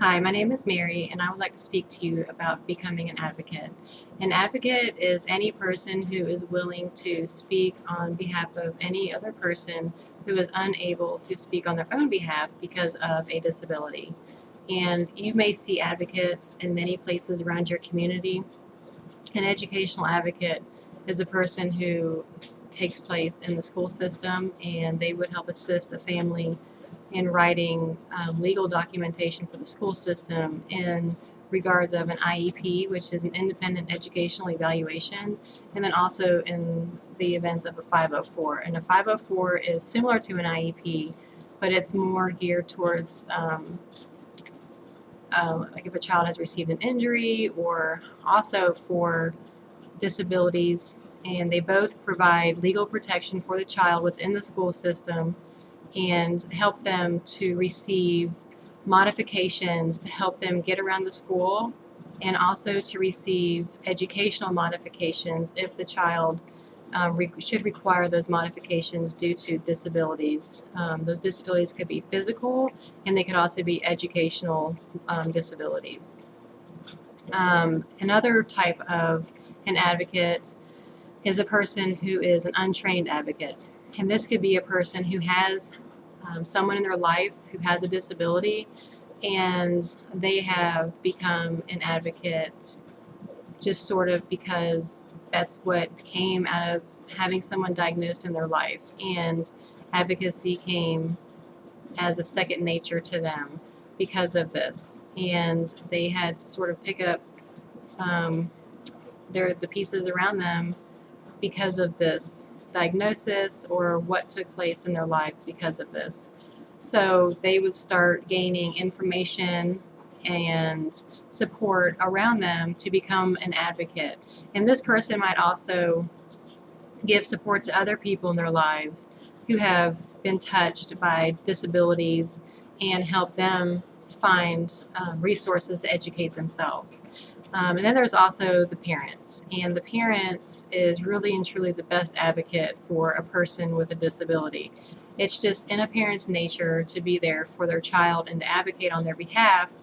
Hi, my name is Mary, and I would like to speak to you about becoming an advocate. An advocate is any person who is willing to speak on behalf of any other person who is unable to speak on their own behalf because of a disability. And you may see advocates in many places around your community. An educational advocate is a person who takes place in the school system, and they would help assist a family in writing legal documentation for the school system in regards of an IEP, which is an independent educational evaluation, and then also in the events of a 504. And a 504 is similar to an IEP, but it's more geared towards like if a child has received an injury, or also for disabilities, and they both provide legal protection for the child within the school system and help them to receive modifications to help them get around the school, and also to receive educational modifications if the child should require those modifications due to disabilities. Those disabilities could be physical, and they could also be educational disabilities. Another type of an advocate is a person who is an untrained advocate. And this could be a person who has someone in their life who has a disability, and they have become an advocate just sort of because that's what came out of having someone diagnosed in their life. And advocacy came as a second nature to them because of this. And they had to sort of pick up um, the pieces around them because of this diagnosis or what took place in their lives because of this. So they would start gaining information and support around them to become an advocate. And this person might also give support to other people in their lives who have been touched by disabilities and help them find resources to educate themselves. And then there's also the parents, and the parents is really and truly the best advocate for a person with a disability. It's just in a parent's nature to be there for their child and to advocate on their behalf,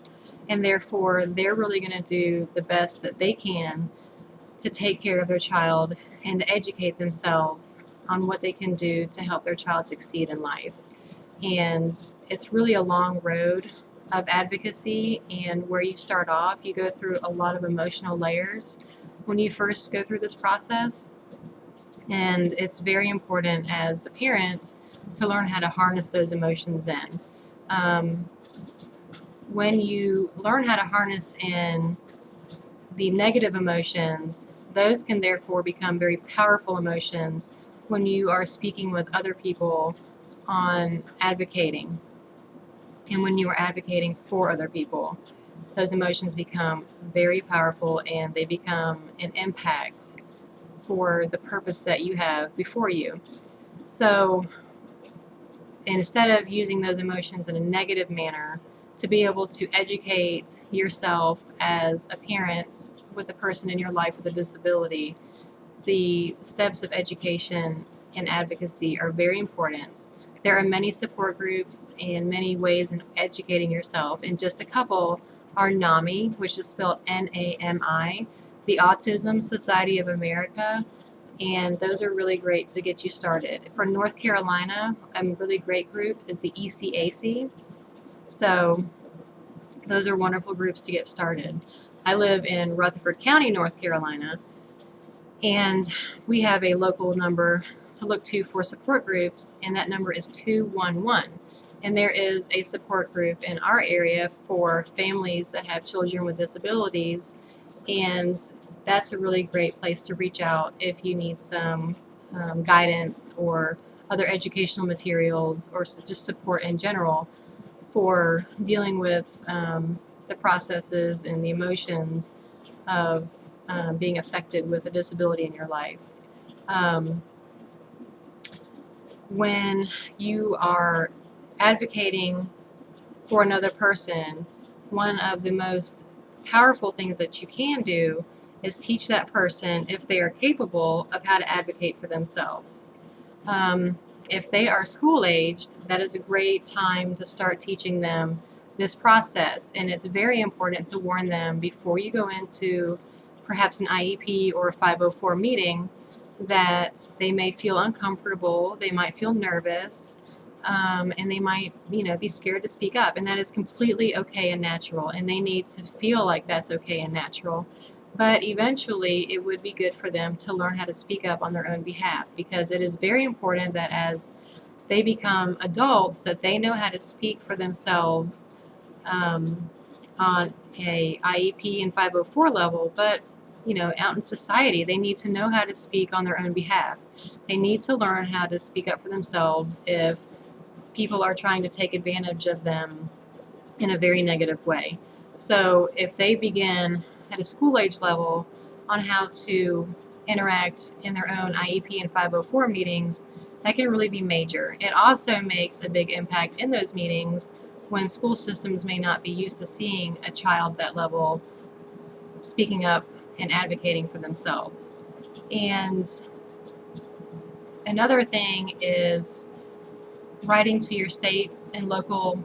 and therefore they're really going to do the best that they can to take care of their child and to educate themselves on what they can do to help their child succeed in life. And it's really a long road of advocacy, and where you start off, you go through a lot of emotional layers when you first go through this process. And it's very important as the parent to learn how to harness those emotions in. Um, when you learn how to harness in the negative emotions, those can therefore become very powerful emotions when you are speaking with other people on advocating, and when you are advocating for other people. Those emotions become very powerful, and they become an impact for the purpose that you have before you. So instead of using those emotions in a negative manner, to be able to educate yourself as a parent with a person in your life with a disability, the steps of education and advocacy are very important. There are many support groups and many ways in educating yourself, and just a couple are NAMI, which is spelled NAMI, the Autism Society of America, and those are really great to get you started. For North Carolina, a really great group is the ECAC. So those are wonderful groups to get started. I live in Rutherford County, North Carolina, and we have a local number to look to for support groups, and that number is 211. And there is a support group in our area for families that have children with disabilities, and that's a really great place to reach out if you need some guidance or other educational materials, or just support in general for dealing with the processes and the emotions of being affected with a disability in your life. Um, when you are advocating for another person, one of the most powerful things that you can do is teach that person, if they are capable, of how to advocate for themselves. If they are school aged, that is a great time to start teaching them this process, and it's very important to warn them before you go into perhaps an IEP or a 504 meeting that they may feel uncomfortable, they might feel nervous, and they might, be scared to speak up, and that is completely okay and natural, and they need to feel like that's okay and natural. But eventually, it would be good for them to learn how to speak up on their own behalf, because it is very important that as they become adults, that they know how to speak for themselves on a IEP and 504 level, but out in society, they need to know how to speak on their own behalf. They need to learn how to speak up for themselves if people are trying to take advantage of them in a very negative way. So if they begin at a school age level on how to interact in their own IEP and 504 meetings, that can really be major. It also makes a big impact in those meetings when school systems may not be used to seeing a child that level speaking up and advocating for themselves. And another thing is writing to your state and local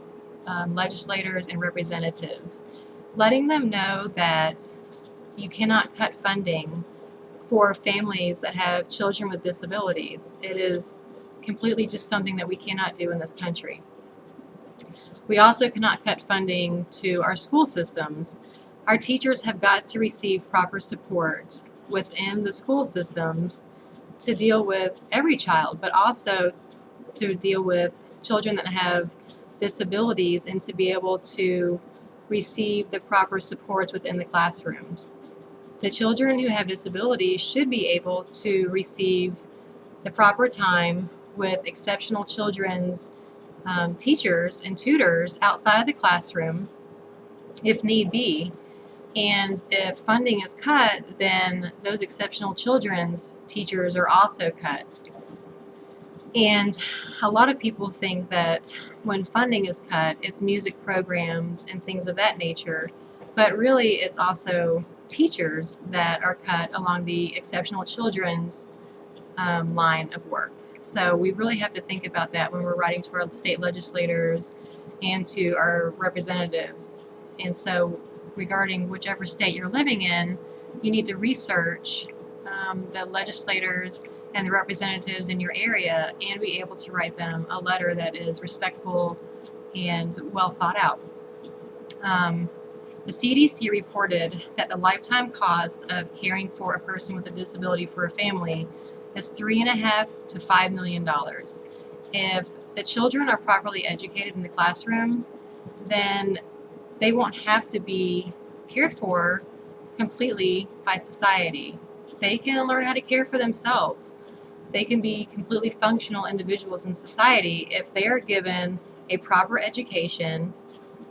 legislators and representatives, letting them know that you cannot cut funding for families that have children with disabilities. It is completely just something that we cannot do in this country. We also cannot cut funding to our school systems. Our teachers have got to receive proper support within the school systems to deal with every child, but also to deal with children that have disabilities and to be able to receive the proper supports within the classrooms. The children who have disabilities should be able to receive the proper time with exceptional children's teachers and tutors outside of the classroom if need be. And if funding is cut, then those exceptional children's teachers are also cut. And a lot of people think that when funding is cut, it's music programs and things of that nature. But really, it's also teachers that are cut along the exceptional children's line of work. So we really have to think about that when we're writing to our state legislators and to our representatives. And so regarding whichever state you're living in, you need to research the legislators and the representatives in your area and be able to write them a letter that is respectful and well thought out. The CDC reported that the lifetime cost of caring for a person with a disability for a family is $3.5 to $5 million. If the children are properly educated in the classroom, then they won't have to be cared for completely by society. They can learn how to care for themselves. They can be completely functional individuals in society if they are given a proper education,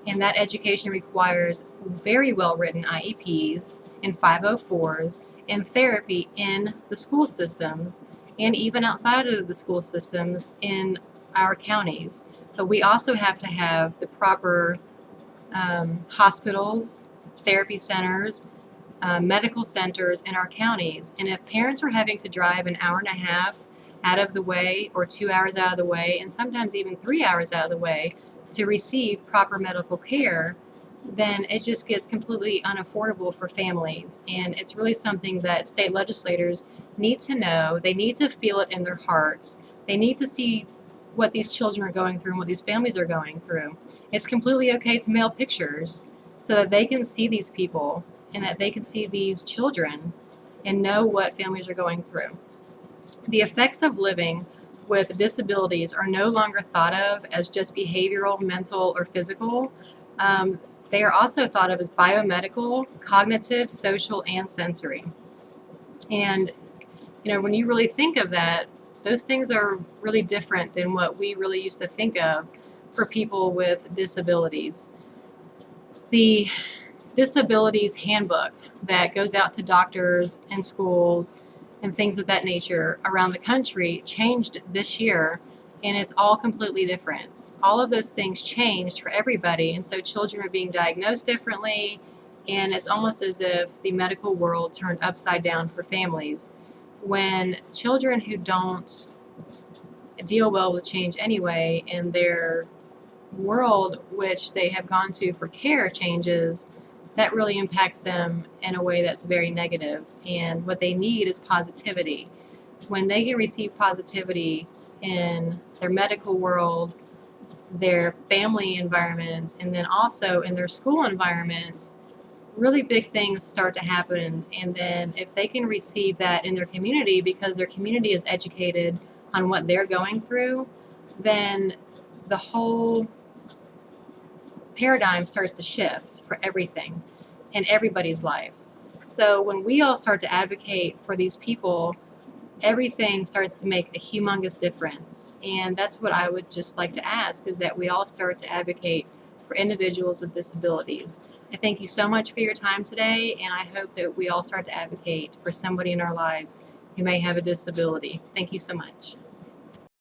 and that education requires very well written IEPs and 504s and therapy in the school systems and even outside of the school systems in our counties. But we also have to have the proper hospitals, therapy centers, medical centers in our counties. And if parents are having to drive an hour and a half out of the way or 2 hours out of the way and sometimes even 3 hours out of the way to receive proper medical care, then it just gets completely unaffordable for families. And it's really something that state legislators need to know. They need to feel it in their hearts. They need to see what these children are going through and what these families are going through. It's completely okay to mail pictures so that they can see these people and that they can see these children and know what families are going through. The effects of living with disabilities are no longer thought of as just behavioral, mental, or physical. They are also thought of as biomedical, cognitive, social, and sensory. And, when you really think of that, those things are really different than what we really used to think of for people with disabilities. The disabilities handbook that goes out to doctors and schools and things of that nature around the country changed this year, and it's all completely different. All of those things changed for everybody, and so children are being diagnosed differently, and it's almost as if the medical world turned upside down for families. When children who don't deal well with change anyway, and they're world which they have gone to for care changes, that really impacts them in a way that's very negative. And what they need is positivity. When they can receive positivity in their medical world, their family environments, and then also in their school environment, really big things start to happen. And then if they can receive that in their community because their community is educated on what they're going through, then the whole paradigm starts to shift for everything in everybody's lives. So when we all start to advocate for these people, everything starts to make a humongous difference. And that's what I would just like to ask, is that we all start to advocate for individuals with disabilities. I thank you so much for your time today, and I hope that we all start to advocate for somebody in our lives who may have a disability. Thank you so much.